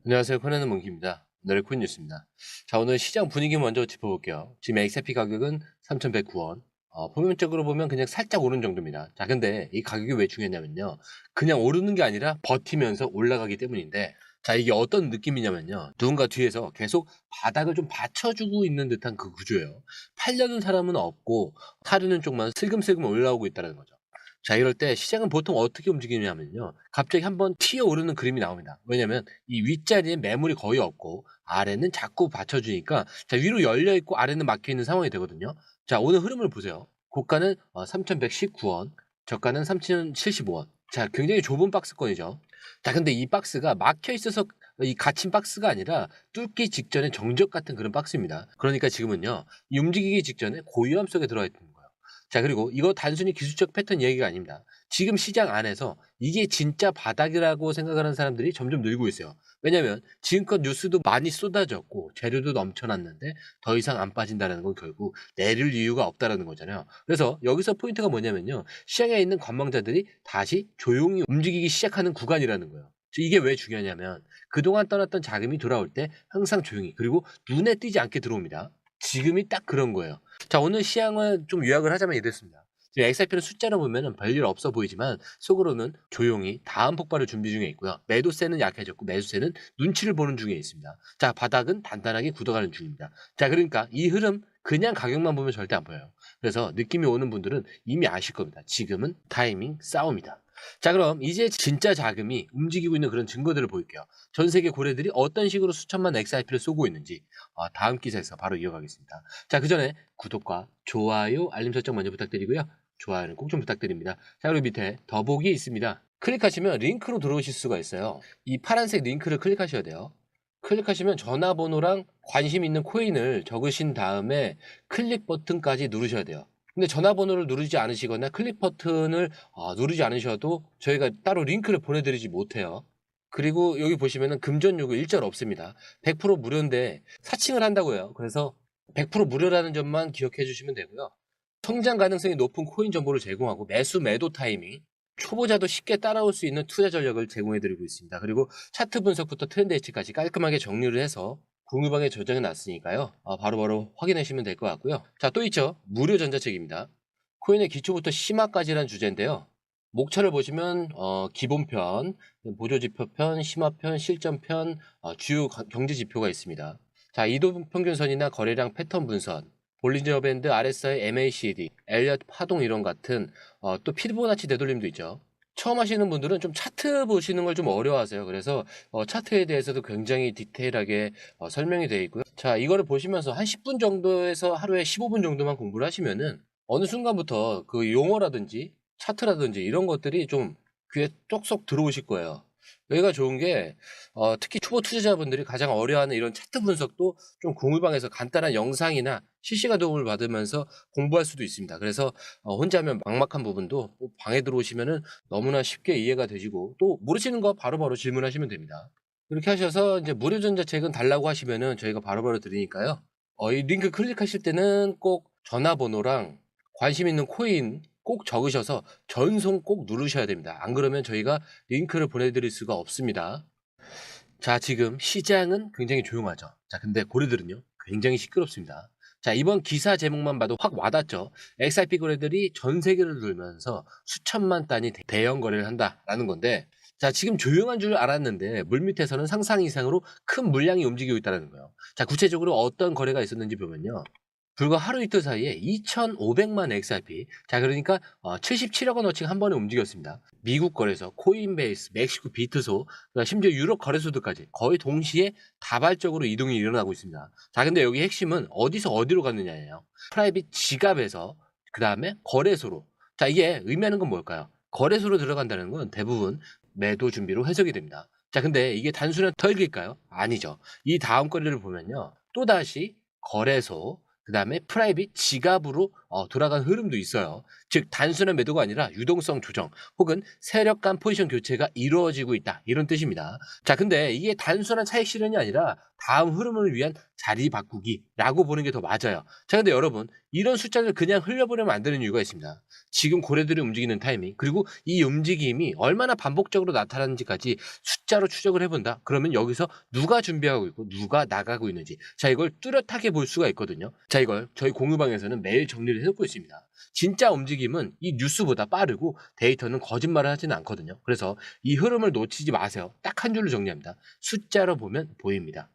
안녕하세요. 코난의 몽키입니다. 오늘의 코인 뉴스입니다. 자, 오늘 시장 분위기 먼저 짚어볼게요. 지금 XRP 가격은 3,109원. 표면적으로 보면 그냥 살짝 오른 정도입니다. 자, 근데 이 가격이 왜 중요하냐면요. 그냥 오르는 게 아니라 버티면서 올라가기 때문인데, 자, 이게 어떤 느낌이냐면요. 누군가 뒤에서 계속 바닥을 좀 받쳐주고 있는 듯한 그 구조예요. 팔려는 사람은 없고, 사르는 쪽만 슬금슬금 올라오고 있다는 거죠. 자, 이럴 때 시장은 보통 어떻게 움직이냐면요. 갑자기 한번 튀어오르는 그림이 나옵니다. 왜냐면 이 윗자리에 매물이 거의 없고 아래는 자꾸 받쳐주니까 자, 위로 열려 있고 아래는 막혀 있는 상황이 되거든요. 자, 오늘 흐름을 보세요. 고가는 3,119원, 저가는 3,075원. 자, 굉장히 좁은 박스권이죠. 자, 근데 이 박스가 막혀 있어서 이 갇힌 박스가 아니라 뚫기 직전에 정적 같은 그런 박스입니다. 그러니까 지금은요, 이 움직이기 직전에 고위험 속에 들어가 있는 거예요. 자, 그리고 이거 단순히 기술적 패턴 얘기가 아닙니다. 지금 시장 안에서 이게 진짜 바닥이라고 생각하는 사람들이 점점 늘고 있어요. 왜냐면 지금껏 뉴스도 많이 쏟아졌고 재료도 넘쳐났는데 더 이상 안 빠진다는 건 결국 내릴 이유가 없다라는 거잖아요. 그래서 여기서 포인트가 뭐냐면요. 시장에 있는 관망자들이 다시 조용히 움직이기 시작하는 구간이라는 거예요. 이게 왜 중요하냐면 그동안 떠났던 자금이 돌아올 때 항상 조용히 그리고 눈에 띄지 않게 들어옵니다. 지금이 딱 그런 거예요. 자, 오늘 시향을 좀 요약을 하자면 이렇습니다. 지금 XRP는 숫자로 보면은 별일 없어 보이지만 속으로는 조용히 다음 폭발을 준비 중에 있고요. 매도세는 약해졌고 매수세는 눈치를 보는 중에 있습니다. 자, 바닥은 단단하게 굳어가는 중입니다. 자, 그러니까 이 흐름 그냥 가격만 보면 절대 안 보여요. 그래서 느낌이 오는 분들은 이미 아실 겁니다. 지금은 타이밍 싸움이다. 자, 그럼 이제 진짜 자금이 움직이고 있는 그런 증거들을 볼게요. 전 세계 고래들이 어떤 식으로 수천만 XRP를 쏘고 있는지 다음 기사에서 바로 이어가겠습니다. 자, 그 전에 구독과 좋아요, 알림 설정 먼저 부탁드리고요. 좋아요는 꼭 좀 부탁드립니다. 자, 그리고 밑에 더보기 있습니다. 클릭하시면 링크로 들어오실 수가 있어요. 이 파란색 링크를 클릭하셔야 돼요. 클릭하시면 전화번호랑 관심 있는 코인을 적으신 다음에 클릭 버튼까지 누르셔야 돼요. 근데 전화번호를 누르지 않으시거나 클릭 버튼을 누르지 않으셔도 저희가 따로 링크를 보내드리지 못해요. 그리고 여기 보시면은 금전 요구 일절 없습니다. 100% 무료인데 사칭을 한다고 해요. 그래서 100% 무료라는 점만 기억해 주시면 되고요. 성장 가능성이 높은 코인 정보를 제공하고 매수 매도 타이밍, 초보자도 쉽게 따라올 수 있는 투자 전략을 제공해 드리고 있습니다. 그리고 차트 분석부터 트렌드 예측까지 깔끔하게 정리를 해서 공유방에 저장해 놨으니까요. 바로바로 확인하시면 될 것 같고요. 자, 또 있죠. 무료 전자책입니다. 코인의 기초부터 심화까지라는 주제인데요. 목차를 보시면 기본편, 보조지표편, 심화편, 실전편, 주요 경제 지표가 있습니다. 자, 이동평균선이나 거래량 패턴 분석, 볼린저 밴드, RSI, MACD, 엘리엇 파동 이론 같은 또 피보나치 되돌림도 있죠. 처음 하시는 분들은 좀 차트 보시는 걸 좀 어려워하세요. 그래서 차트에 대해서도 굉장히 디테일하게 설명이 되어 있고요. 자, 이거를 보시면서 한 10분 정도에서 하루에 15분 정도만 공부를 하시면은 어느 순간부터 그 용어라든지 차트라든지 이런 것들이 좀 귀에 쏙쏙 들어오실 거예요. 여기가 좋은 게 특히 초보 투자자분들이 가장 어려워하는 이런 차트 분석도 좀 공유방에서 간단한 영상이나 실시간 도움을 받으면서 공부할 수도 있습니다. 그래서 혼자 하면 막막한 부분도 방에 들어오시면은 너무나 쉽게 이해가 되시고 또 모르시는 거 바로바로 질문하시면 됩니다. 그렇게 하셔서 이제 무료 전자책은 달라고 하시면은 저희가 바로바로 드리니까요. 이 링크 클릭하실 때는 꼭 전화번호랑 관심 있는 코인 꼭 적으셔서 전송 꼭 누르셔야 됩니다. 안 그러면 저희가 링크를 보내드릴 수가 없습니다. 자, 지금 시장은 굉장히 조용하죠. 자, 근데 고래들은요, 굉장히 시끄럽습니다. 자, 이번 기사 제목만 봐도 확 와닿죠. XRP 고래들이 전 세계를 돌면서 수천만 단위 대형 거래를 한다라는 건데, 자, 지금 조용한 줄 알았는데 물밑에서는 상상 이상으로 큰 물량이 움직이고 있다는 거예요. 자, 구체적으로 어떤 거래가 있었는지 보면요. 불과 하루 이틀 사이에 2,500만 XRP, 자, 그러니까 77억 원어치 한 번에 움직였습니다. 미국 거래소, 코인베이스, 멕시코 비트소, 심지어 유럽 거래소들까지 거의 동시에 다발적으로 이동이 일어나고 있습니다. 자, 근데 여기 핵심은 어디서 어디로 갔느냐예요. 프라이빗 지갑에서 그 다음에 거래소로. 자, 이게 의미하는 건 뭘까요? 거래소로 들어간다는 건 대부분 매도 준비로 해석이 됩니다. 자, 근데 이게 단순한 털기일까요? 아니죠. 이 다음 거래를 보면요. 또다시 거래소, 그 다음에 프라이빗 지갑으로 돌아간 흐름도 있어요. 즉 단순한 매도가 아니라 유동성 조정 혹은 세력 간 포지션 교체가 이루어지고 있다. 이런 뜻입니다. 자, 근데 이게 단순한 차익 실현이 아니라 다음 흐름을 위한 자리 바꾸기라고 보는 게 더 맞아요. 자, 근데 여러분 이런 숫자를 그냥 흘려보내면 안 되는 이유가 있습니다. 지금 고래들이 움직이는 타이밍 그리고 이 움직임이 얼마나 반복적으로 나타나는지까지 숫자로 추적을 해본다. 그러면 여기서 누가 준비하고 있고 누가 나가고 있는지 자 이걸 뚜렷하게 볼 수가 있거든요. 자 이걸 저희 공유방에서는 매일 정리를 해놓고 있습니다. 진짜 움직임은 이 뉴스보다 빠르고 데이터는 거짓말을 하지는 않거든요. 그래서 이 흐름을 놓치지 마세요. 딱 한 줄로 정리합니다. 숫자로 보면 보입니다.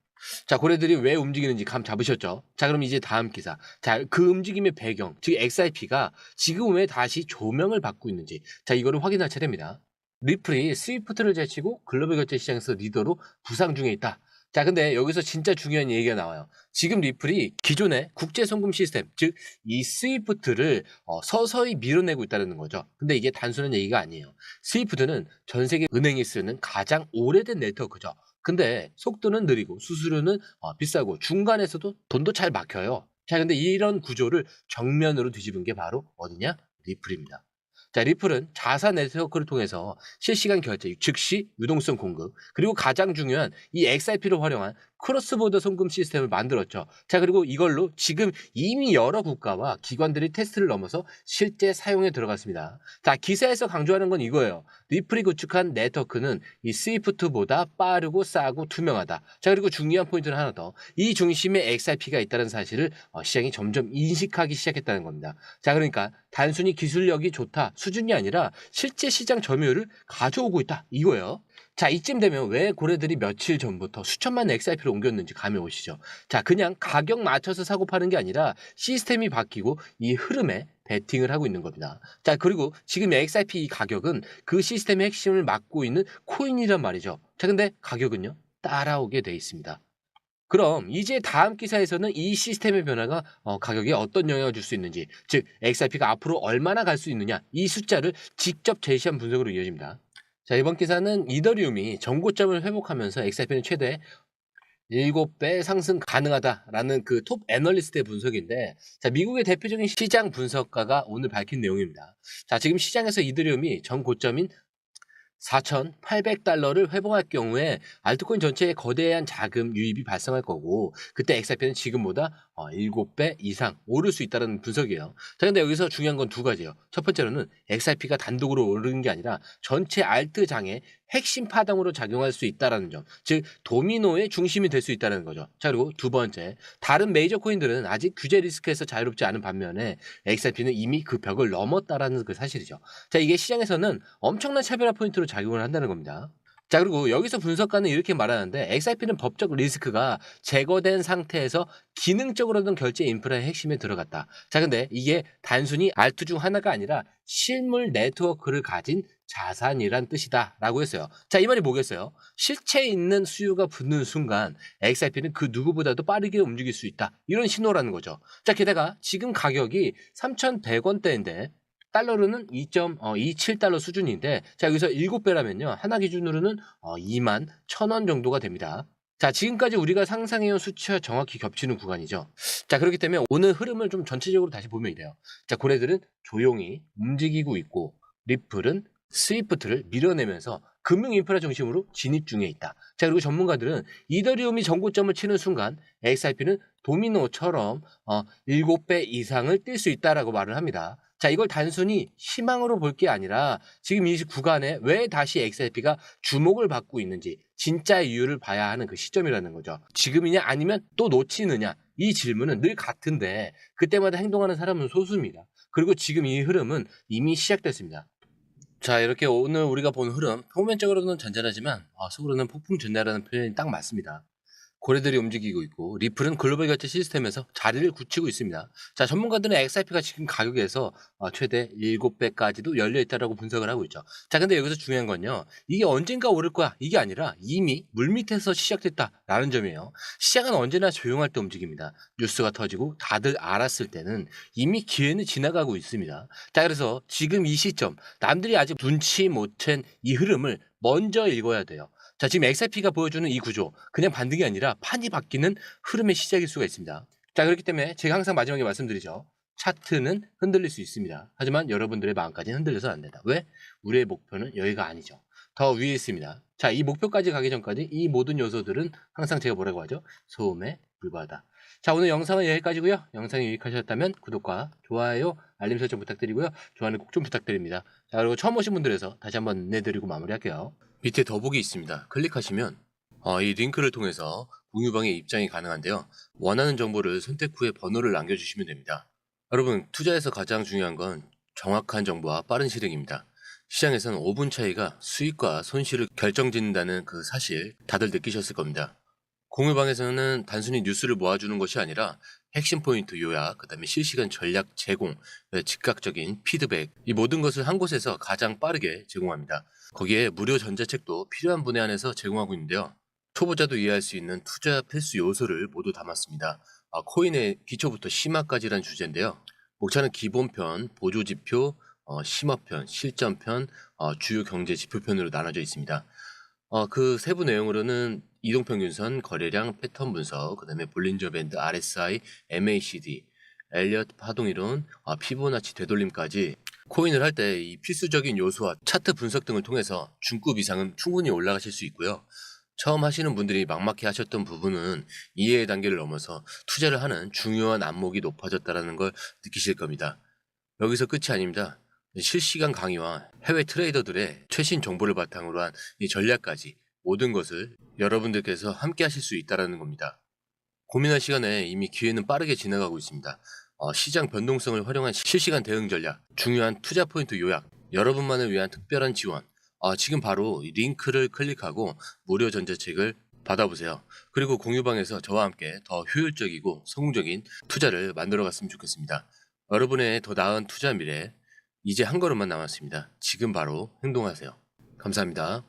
자, 고래들이 왜 움직이는지 감 잡으셨죠? 자, 그럼 이제 다음 기사. 자, 그 움직임의 배경, 즉 XRP가 지금 왜 다시 조명을 받고 있는지. 자, 이거를 확인할 차례입니다. 리플이 스위프트를 제치고 글로벌 결제 시장에서 리더로 부상 중에 있다. 자, 근데 여기서 진짜 중요한 얘기가 나와요. 지금 리플이 기존의 국제 송금 시스템, 즉 이 스위프트를 서서히 밀어내고 있다는 거죠. 근데 이게 단순한 얘기가 아니에요. 스위프트는 전 세계 은행이 쓰는 가장 오래된 네트워크죠. 근데 속도는 느리고 수수료는 비싸고 중간에서도 돈도 잘 막혀요. 자, 근데 이런 구조를 정면으로 뒤집은 게 바로 어디냐? 리플입니다. 자, 리플은 자사 네트워크를 통해서 실시간 결제, 즉시 유동성 공급, 그리고 가장 중요한 이 XRP를 활용한 크로스보더 송금 시스템을 만들었죠. 자, 그리고 이걸로 지금 이미 여러 국가와 기관들이 테스트를 넘어서 실제 사용에 들어갔습니다. 자, 기사에서 강조하는 건 이거예요. 리플이 구축한 네트워크는 이 스위프트보다 빠르고 싸고 투명하다. 자, 그리고 중요한 포인트는 하나 더. 이 중심에 XRP가 있다는 사실을 시장이 점점 인식하기 시작했다는 겁니다. 자, 그러니까 단순히 기술력이 좋다 수준이 아니라 실제 시장 점유율을 가져오고 있다 이거예요. 자, 이쯤 되면 왜 고래들이 며칠 전부터 수천만 XRP를 옮겼는지 감이 오시죠? 자, 그냥 가격 맞춰서 사고 파는 게 아니라 시스템이 바뀌고 이 흐름에 베팅을 하고 있는 겁니다. 자, 그리고 지금 XRP 이 가격은 그 시스템의 핵심을 맡고 있는 코인이란 말이죠. 자, 근데 가격은요? 따라오게 돼 있습니다. 그럼 이제 다음 기사에서는 이 시스템의 변화가 가격에 어떤 영향을 줄 수 있는지, 즉 XRP가 앞으로 얼마나 갈 수 있느냐 이 숫자를 직접 제시한 분석으로 이어집니다. 자, 이번 기사는 이더리움이 전고점을 회복하면서 XRP는 최대 7배 상승 가능하다라는 그 톱 애널리스트의 분석인데, 자, 미국의 대표적인 시장 분석가가 오늘 밝힌 내용입니다. 자, 지금 시장에서 이더리움이 전 고점인 $4,800를 회복할 경우에 알트코인 전체에 거대한 자금 유입이 발생할 거고, 그때 XRP는 지금보다 7배 이상 오를 수 있다는 분석이에요. 자, 근데 여기서 중요한 건 두 가지예요. 첫 번째로는 XRP가 단독으로 오르는 게 아니라 전체 알트 장의 핵심 파동으로 작용할 수 있다는 점, 즉 도미노의 중심이 될 수 있다는 거죠. 자, 그리고 두 번째, 다른 메이저 코인들은 아직 규제 리스크에서 자유롭지 않은 반면에 XRP는 이미 그 벽을 넘었다라는 그 사실이죠. 자, 이게 시장에서는 엄청난 차별화 포인트로 작용을 한다는 겁니다. 자, 그리고 여기서 분석가는 이렇게 말하는데, XRP는 법적 리스크가 제거된 상태에서 기능적으로는 결제 인프라의 핵심에 들어갔다. 자, 근데 이게 단순히 알트 중 하나가 아니라 실물 네트워크를 가진 자산이란 뜻이다 라고 했어요. 자, 이 말이 뭐겠어요? 실체 있는 수요가 붙는 순간 XRP는 그 누구보다도 빠르게 움직일 수 있다, 이런 신호라는 거죠. 자, 게다가 지금 가격이 3,100원대인데 달러로는 2.27달러 수준인데, 자, 여기서 7배라면요 하나 기준으로는 21,000원 정도가 됩니다. 자, 지금까지 우리가 상상해온 수치와 정확히 겹치는 구간이죠. 자, 그렇기 때문에 오늘 흐름을 좀 전체적으로 다시 보면 이래요. 자, 고래들은 조용히 움직이고 있고 리플은 스위프트를 밀어내면서 금융 인프라 중심으로 진입 중에 있다. 자, 그리고 전문가들은 이더리움이 전고점을 치는 순간 XRP는 도미노처럼 7배 이상을 뛸 수 있다라고 말을 합니다. 자, 이걸 단순히 희망으로 볼 게 아니라 지금 이 구간에 왜 다시 XRP가 주목을 받고 있는지 진짜 이유를 봐야 하는 그 시점이라는 거죠. 지금이냐 아니면 또 놓치느냐, 이 질문은 늘 같은데 그때마다 행동하는 사람은 소수입니다. 그리고 지금 이 흐름은 이미 시작됐습니다. 자, 이렇게 오늘 우리가 본 흐름, 표면적으로는 잔잔하지만 속으로는 폭풍 전야라는 표현이 딱 맞습니다. 고래들이 움직이고 있고 리플은 글로벌 결제 시스템에서 자리를 굳히고 있습니다. 자, 전문가들은 XRP가 지금 가격에서 최대 7배까지도 열려 있다라고 분석을 하고 있죠. 자, 근데 여기서 중요한 건요, 이게 언젠가 오를 거야 이게 아니라 이미 물밑에서 시작됐다라는 점이에요. 시장은 언제나 조용할 때 움직입니다. 뉴스가 터지고 다들 알았을 때는 이미 기회는 지나가고 있습니다. 자, 그래서 지금 이 시점 남들이 아직 눈치 못 챈 이 흐름을 먼저 읽어야 돼요. 자, 지금 XRP가 보여주는 이 구조, 그냥 반등이 아니라 판이 바뀌는 흐름의 시작일 수가 있습니다. 자, 그렇기 때문에 제가 항상 마지막에 말씀드리죠. 차트는 흔들릴 수 있습니다. 하지만 여러분들의 마음까지는 흔들려서는 안 된다. 왜? 우리의 목표는 여기가 아니죠. 더 위에 있습니다. 자, 이 목표까지 가기 전까지 이 모든 요소들은 항상 제가 뭐라고 하죠? 소음에 불과하다. 자, 오늘 영상은 여기까지고요. 영상이 유익하셨다면 구독과 좋아요, 알림 설정 부탁드리고요. 좋아요는 꼭 좀 부탁드립니다. 자, 그리고 처음 오신 분들에서 다시 한번 안내드리고 마무리할게요. 밑에 더보기 있습니다. 클릭하시면 이 링크를 통해서 공유방에 입장이 가능한데요. 원하는 정보를 선택 후에 번호를 남겨주시면 됩니다. 여러분, 투자에서 가장 중요한 건 정확한 정보와 빠른 실행입니다. 시장에서는 5분 차이가 수익과 손실을 결정짓는다는 그 사실 다들 느끼셨을 겁니다. 공유방에서는 단순히 뉴스를 모아주는 것이 아니라 핵심 포인트 요약, 그 다음에 실시간 전략 제공, 즉각적인 피드백, 이 모든 것을 한 곳에서 가장 빠르게 제공합니다. 거기에 무료 전자책도 필요한 분에 한해서 제공하고 있는데요. 초보자도 이해할 수 있는 투자 필수 요소를 모두 담았습니다. 코인의 기초부터 심화까지란 주제인데요. 목차는 기본편, 보조지표, 심화편, 실전편, 주요 경제 지표편으로 나눠져 있습니다. 그 세부 내용으로는 이동평균선, 거래량, 패턴 분석, 그 다음에 볼린저 밴드, RSI, MACD, 엘리엇 파동이론, 피보나치 되돌림까지 코인을 할 때 이 필수적인 요소와 차트 분석 등을 통해서 중급 이상은 충분히 올라가실 수 있고요. 처음 하시는 분들이 막막해 하셨던 부분은 이해의 단계를 넘어서 투자를 하는 중요한 안목이 높아졌다는 걸 느끼실 겁니다. 여기서 끝이 아닙니다. 실시간 강의와 해외 트레이더들의 최신 정보를 바탕으로 한 이 전략까지 모든 것을 여러분들께서 함께 하실 수 있다는 겁니다. 고민할 시간에 이미 기회는 빠르게 지나가고 있습니다. 시장 변동성을 활용한 실시간 대응 전략, 중요한 투자 포인트 요약, 여러분만을 위한 특별한 지원. 지금 바로 이 링크를 클릭하고 무료 전자책을 받아보세요. 그리고 공유방에서 저와 함께 더 효율적이고 성공적인 투자를 만들어 갔으면 좋겠습니다. 여러분의 더 나은 투자 미래, 이제 한 걸음만 남았습니다. 지금 바로 행동하세요. 감사합니다.